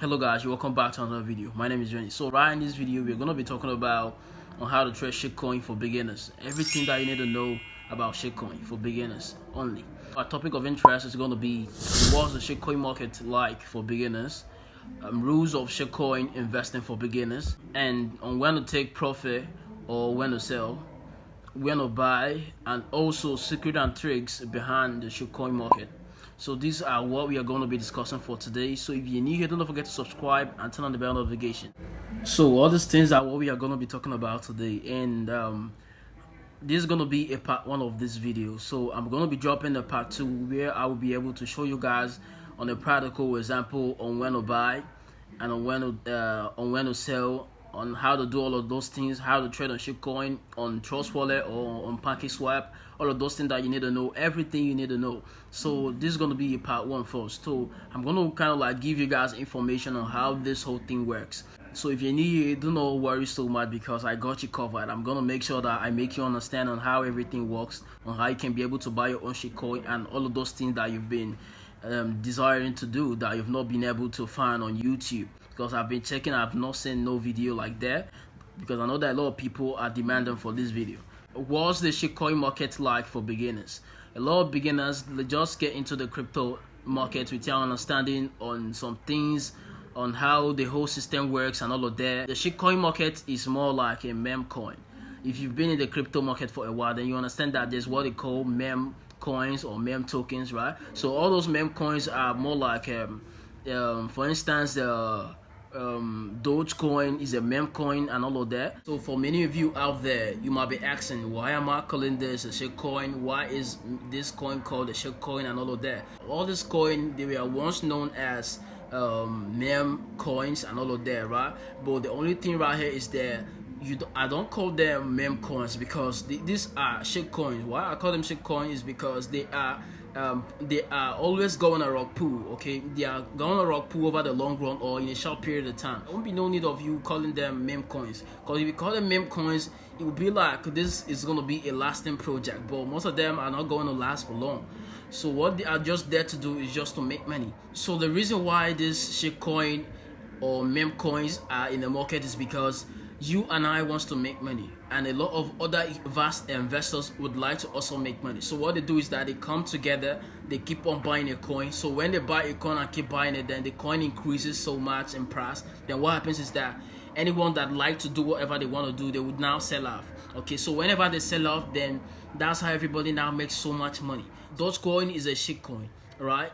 Hello guys, welcome back to another video. My name is Jenny. So right in this video, we're going to be talking about on how to trade shitcoin for beginners. Everything that you need to know about shitcoin for beginners only. Our topic of interest is going to be what's the shitcoin market like for beginners, rules of shitcoin investing for beginners, and on when to take profit or when to sell, when to buy, and also secret and tricks behind the shitcoin market. So these are what we are going to be discussing for today. So if you're new here, don't forget to subscribe and turn on the bell notification. So all these things are what we are going to be talking about today, and this is going to be a part 1 of this video. So I'm going to be dropping a part 2 where I will be able to show you guys on a practical example on when to buy and on when to sell, on how to do all of those things, how to trade on shitcoin, on Trust Wallet or on PancakeSwap, all of those things that you need to know, everything you need to know. So this is going to be a part 1 first. So I'm going to kind of like give you guys information on how this whole thing works. So if you're new, do not worry so much because I got you covered. I'm going to make sure that I make you understand on how everything works, on how you can be able to buy your own shitcoin and all of those things that you've been desiring to do that you've not been able to find on YouTube. Because I've been checking, I've not seen no video like that, because I know that a lot of people are demanding for this video. What's the shitcoin market like for beginners? A lot of beginners, they just get into the crypto market without understanding on some things, on how the whole system works and all of that. The shitcoin market is more like a meme coin. If you've been in the crypto market for a while, then you understand that there's what they call meme coins or meme tokens, right? So all those meme coins are more like for instance, Dogecoin is a meme coin and all of that. So for many of you out there, you might be asking, why am I calling this a shitcoin? Why is this coin called a shitcoin and all of that? All this coin, they were once known as meme coins and all of that, right? But the only thing right here is that I don't call them meme coins because these are shitcoins. Why I call them shitcoins is because they are always going a rug pull. Okay, they are going a rug pull over the long run or in a short period of time. There won't be no need of you calling them meme coins, because if you call them meme coins, it will be like this is going to be a lasting project, but most of them are not going to last for long. So what they are just there to do is just to make money. So the reason why this shitcoin or meme coins are in the market is because you and I wants to make money, and a lot of other vast investors would like to also make money. So what they do is that they come together, they keep on buying a coin. So when they buy a coin and keep buying it, then the coin increases so much in price. Then what happens is that anyone that like to do whatever they want to do, they would now sell off. Okay, so whenever they sell off, then that's how everybody now makes so much money. Dogecoin is a shitcoin, right?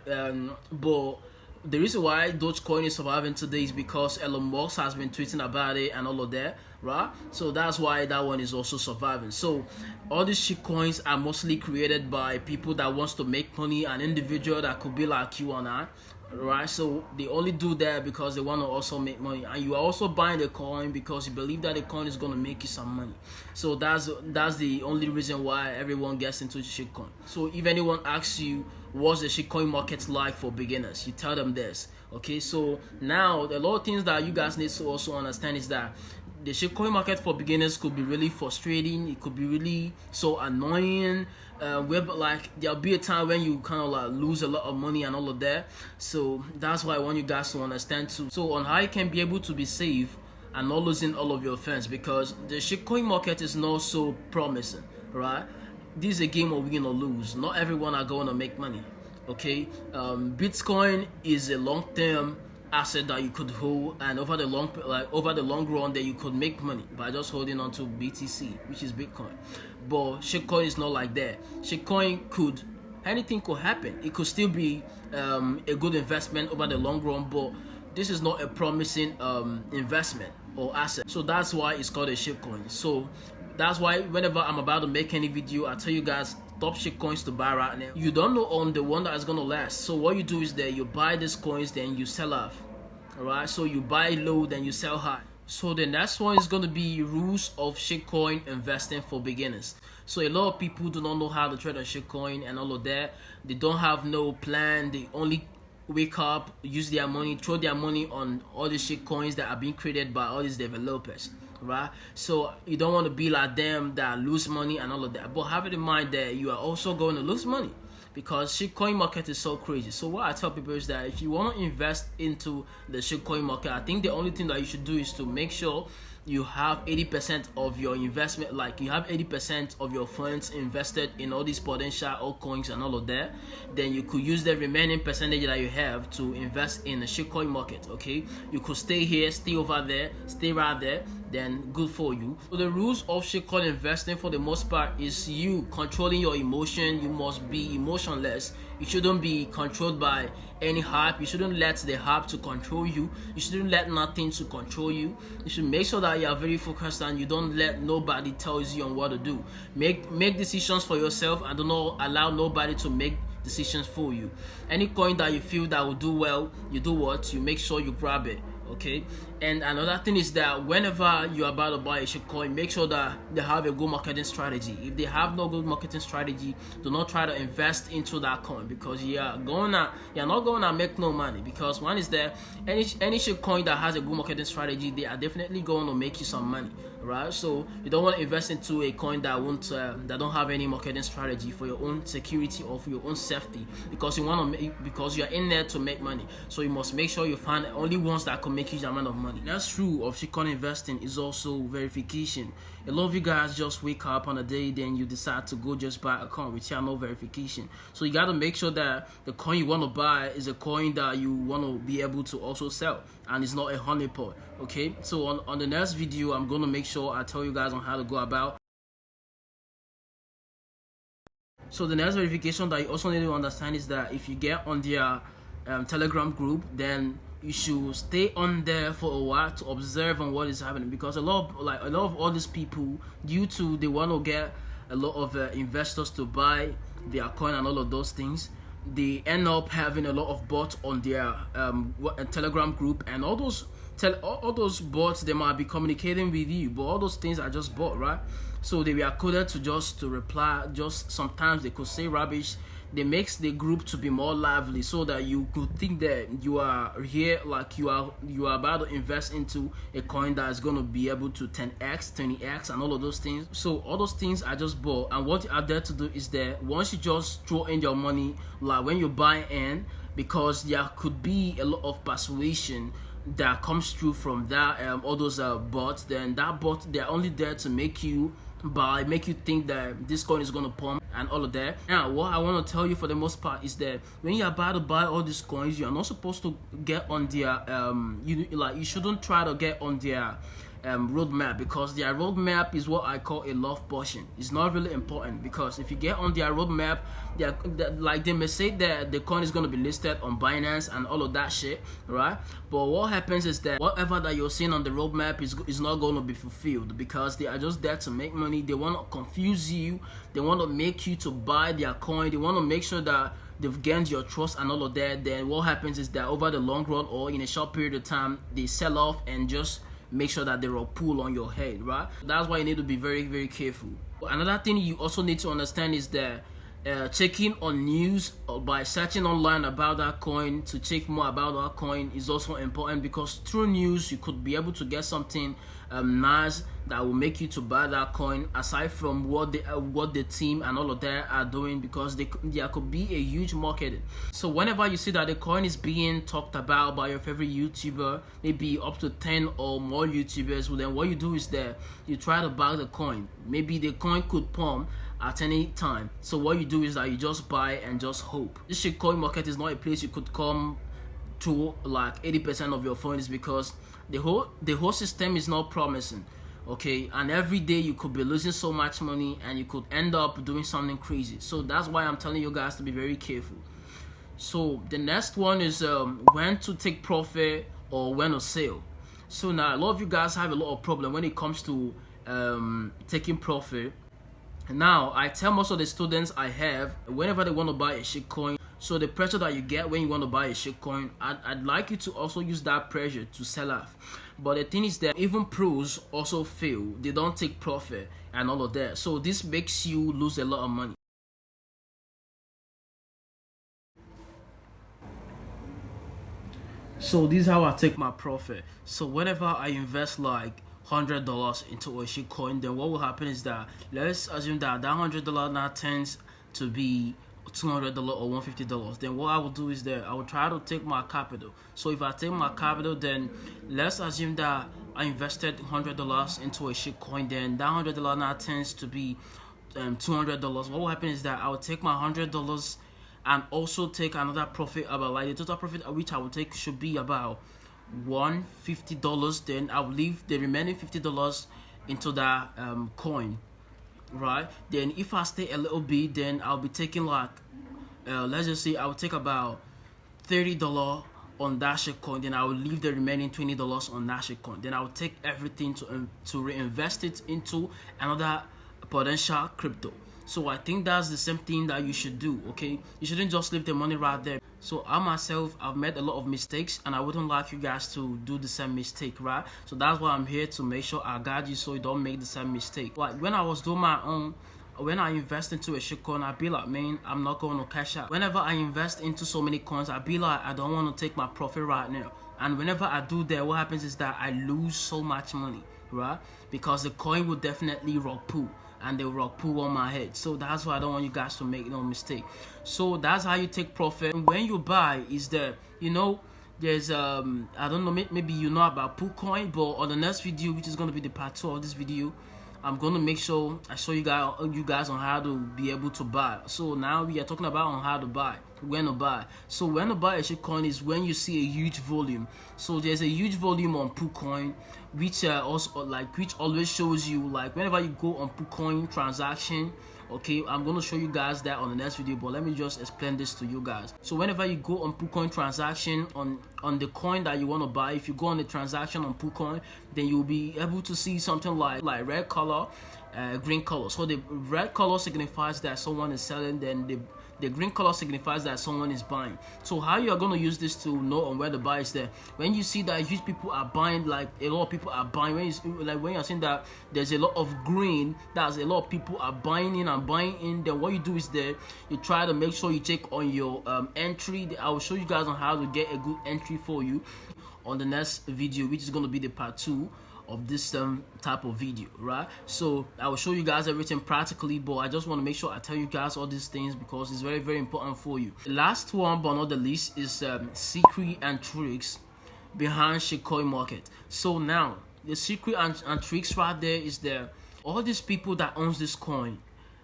But the reason why Dogecoin is surviving today is because Elon Musk has been tweeting about it and all of that, right? So that's why that one is also surviving. So all these shitcoins are mostly created by people that wants to make money, an individual that could be like you and I, right? So they only do that because they want to also make money, and you are also buying the coin because you believe that the coin is going to make you some money. So that's the only reason why everyone gets into shitcoin. So if anyone asks you what's the shitcoin market like for beginners, you tell them this. Okay, so now a lot of things that you guys need to also understand is that the shitcoin market for beginners could be really frustrating. It could be really so annoying. Where like there'll be a time when you kind of like lose a lot of money and all of that. So that's why I want you guys to understand too. So on how you can be able to be safe and not losing all of your funds, because the shitcoin market is not so promising, right? This is a game of win or lose. Not everyone are going to make money. Okay, Bitcoin is a long-term asset that you could hold, and over the long run, that you could make money by just holding on to BTC, which is Bitcoin. But shitcoin is not like that. Shitcoin anything could happen. It could still be a good investment over the long run, but this is not a promising investment or asset. So that's why it's called a shitcoin. So that's why whenever I'm about to make any video, I tell you guys top shitcoins to buy right now. You don't know on the one that is gonna last. So what you do is that you buy these coins, then you sell off. Alright, so you buy low, then you sell high. So the next one is gonna be rules of shitcoin investing for beginners. So a lot of people do not know how to trade on shitcoin and all of that. They don't have no plan. They only wake up, use their money, throw their money on all these shitcoins that are being created by all these developers, right? So you don't want to be like them that lose money and all of that. But have it in mind that you are also going to lose money. because shitcoin market is so crazy. So what I tell people is that if you want to invest into the shitcoin market, I think the only thing that you should do is to make sure you have 80% of your investment, like you have 80% of your funds invested in all these potential altcoins and all of that. Then you could use the remaining percentage that you have to invest in the shitcoin market. Okay, you could stay here, stay over there, stay right there, then good for you. So the rules of shitcoin investing for the most part is you controlling your emotion. You must be emotionless. You shouldn't be controlled by any hype. You shouldn't let the hype to control you. You shouldn't let nothing to control you. You should make sure that you are very focused and you don't let nobody tells you on what to do. Make decisions for yourself and do not allow nobody to make decisions for you. Any coin that you feel that will do well, you do what? You make sure you grab it. Okay, and another thing is that whenever you're about to buy a shitcoin, make sure that they have a good marketing strategy. If they have no good marketing strategy, do not try to invest into that coin, because you're not gonna make no money. Because one is that any shitcoin that has a good marketing strategy, they are definitely going to make you some money, right? So you don't want to invest into a coin that won't that don't have any marketing strategy for your own security or for your own safety, because because you're in there to make money. So you must make sure you find only ones that can make huge amount of money. That's true of shitcoin investing is also verification. A lot of you guys just wake up on a day, then you decide to go just buy a coin with no verification. So you got to make sure that the coin you want to buy is a coin that you want to be able to also sell, and it's not a honeypot. Okay, so on the next video, I'm going to make sure I tell you guys on how to go about. So the next verification that you also need to understand is that if you get on their Telegram group, then you should stay on there for a while to observe on what is happening, because a lot of all these people, due to they want to get a lot of investors to buy their coin and all of those things, they end up having a lot of bots on their Telegram group, and all those bots, they might be communicating with you, but all those things are just bots, right? So they were coded to reply. Just sometimes they could say rubbish. They makes the group to be more lively, so that you could think that you are here, like you are about to invest into a coin that is going to be able to 10x, 20x, and all of those things. So all those things are just bought, and what you are there to do is that once you just throw in your money, like when you buy in, because there could be a lot of persuasion that comes through from that all those bots, then that bot, they're only there to make you buy, make you think that this coin is going to pump and all of that. Now what I want to tell you for the most part is that when you're about to buy all these coins, you're not supposed to get on their you shouldn't try to get on their roadmap, because their roadmap is what I call a love potion. It's not really important, because if you get on their roadmap, they may say that the coin is going to be listed on Binance and all of that shit, right? But what happens is that whatever that you're seeing on the roadmap is not going to be fulfilled, because they are just there to make money. They want to confuse you. They want to make you to buy their coin. They want to make sure that they've gained your trust and all of that. Then what happens is that over the long run, or in a short period of time, they sell off and just make sure that they're a pull on your head, right? That's why you need to be very, very careful. Another thing you also need to understand is that checking on news or by searching online about that coin to check more about that coin is also important, because through news you could be able to get something nice that will make you to buy that coin, aside from what the team and all of that are doing, because there could be a huge market. So whenever you see that the coin is being talked about by your favorite YouTuber, maybe up to 10 or more YouTubers, well, then what you do is that you try to buy the coin. Maybe the coin could pump at any time, so what you do is that you just buy and just hope. This shitcoin market is not a place you could come to like 80% of your funds, because the whole system is not promising. Okay, and every day you could be losing so much money, and you could end up doing something crazy. So that's why I'm telling you guys to be very careful. So the next one is when to take profit or when to sell. So now a lot of you guys have a lot of problem when it comes to taking profit. Now I tell most of the students I have, whenever they want to buy a shitcoin, so the pressure that you get when you want to buy a shitcoin, I'd like you to also use that pressure to sell off. But the thing is that even pros also fail. They don't take profit and all of that. So this makes you lose a lot of money. So this is how I take my profit. So whenever I invest like $100 into a shitcoin, then what will happen is that let's assume that $100 now turns to be $200 or $150, then what I will do is that I will try to take my capital. So if I take my capital, then let's assume that I invested $100 into a shitcoin, then that $100 now tends to be $200. What will happen is that I will take my $100 and also take another profit, about like the total profit which I will take should be about $150. Then I will leave the remaining $50 into that coin, right? Then if I stay a little bit, then I'll be taking like let's just say I'll take about $30 on that shitcoin. Then I will leave the remaining $20 on that shitcoin. Then I will take everything to reinvest it into another potential crypto. So I think that's the same thing that you should do. Okay, you shouldn't just leave the money right there. So I myself, I've made a lot of mistakes, and I wouldn't like you guys to do the same mistake, right? So that's why I'm here, to make sure I guide you so you don't make the same mistake. Like when I was doing my own, when I invest into a shitcoin, I'd be like, man, I'm not going to cash out. Whenever I invest into so many coins, I'd be like, I don't want to take my profit right now. And whenever I do that, what happens is that I lose so much money, right? Because the coin will definitely rock pull, and they rock pull on my head. So that's why I don't want you guys to make no mistake. So that's how you take profit. And when you buy, is that, you know, there's I don't know, maybe you know about Altcoin, but on the next video, which is going to be the part 2 of this video, I'm going to make sure I show you guys on how to be able to buy. So now we are talking about on how to buy, when to buy. So when to buy a shitcoin is when you see a huge volume. So there's a huge volume on Altcoin, which which always shows you, like whenever you go on Altcoin transaction. Okay, I'm going to show you guys that on the next video, but let me just explain this to you guys. So whenever you go on Altcoin transaction on the coin that you want to buy, if you go on the transaction on Altcoin, then you'll be able to see something like red color, green color. So the red color signifies that someone is selling, then the green color signifies that someone is buying. So how you are going to use this to know on where the buy is there? When you see that huge people are buying, like a lot of people are buying, when you're seeing that there's a lot of green, that's a lot of people are buying in and buying in, then what you do is that you try to make sure you check on your entry. I will show you guys on how to get a good entry for you on the next video, which is going to be the part 2 of this type of video, right? So I will show you guys everything practically, but I just want to make sure I tell you guys all these things because it's very, very important for you. The last one but not the least is secret and tricks behind shitcoin market. So now the secret and tricks right there is that all these people that owns this coin,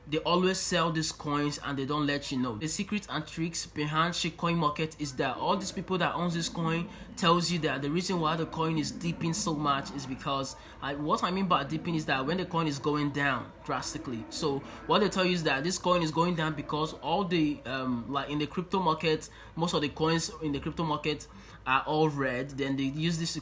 they always sell these coins and they don't let you know. The secrets and tricks behind shitcoin market is that all these people that owns this coin tells you that the reason why the coin is dipping so much is because what I mean by dipping is that when the coin is going down drastically. So what they tell you is that this coin is going down because all the like in the crypto market, most of the coins in the crypto market are all red. Then they use this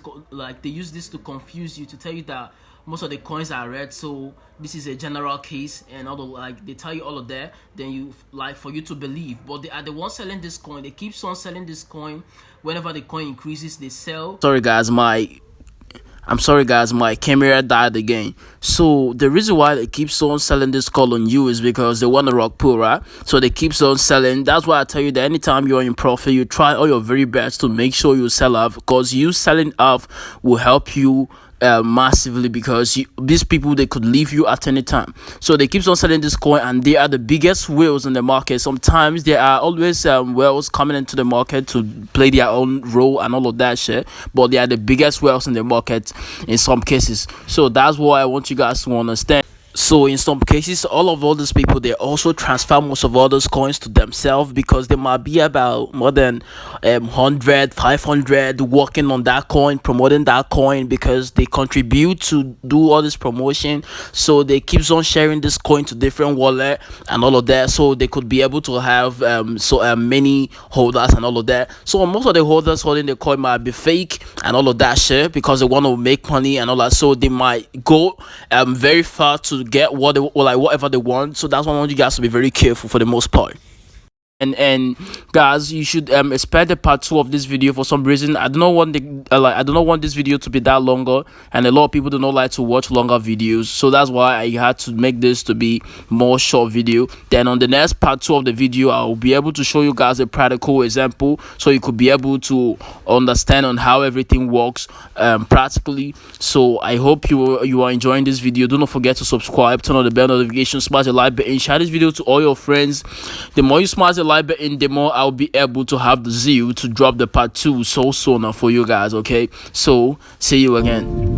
to confuse you, to tell you that most of the coins are red, so this is a general case, and all the they tell you all of that, then you for you to believe. But they are the ones selling this coin. They keep on selling this coin. Whenever the coin increases, they sell. I'm sorry guys, my camera died again. So the reason why they keep on selling this call on you is because they want to rock pull, right? So they keep on selling. That's why I tell you that anytime you're in profit, you try all your very best to make sure you sell off, because you selling off will help you massively, because these people, they could leave you at any time. So they keep on selling this coin, and they are the biggest whales in the market. Sometimes there are always whales coming into the market to play their own role and all of that shit, but they are the biggest whales in the market in some cases. So that's what I want you guys to understand. So in some cases, all these people, they also transfer most of all those coins to themselves, because there might be about more than 100, 500 working on that coin, promoting that coin, because they contribute to do all this promotion. So they keeps on sharing this coin to different wallet and all of that, so they could be able to have many holders and all of that. So most of the holders holding the coin might be fake and all of that shit, because they want to make money and all that. So they might go very far to get whatever they want. So that's why I want you guys to be very careful for the most part. And guys, you should expect a part 2 of this video. For some reason, I do not want I do not want this video to be that longer, and a lot of people do not like to watch longer videos, so that's why I had to make this to be more short video. Then on the next part 2 of the video, I will be able to show you guys a practical example, so you could be able to understand on how everything works practically. So I hope you are enjoying this video. Do not forget to subscribe, turn on the bell notification, smash the like button, share this video to all your friends. The more you smash the like button, the more I'll be able to have the zeal to drop the part 2 so sooner for you guys. Okay, so see you again.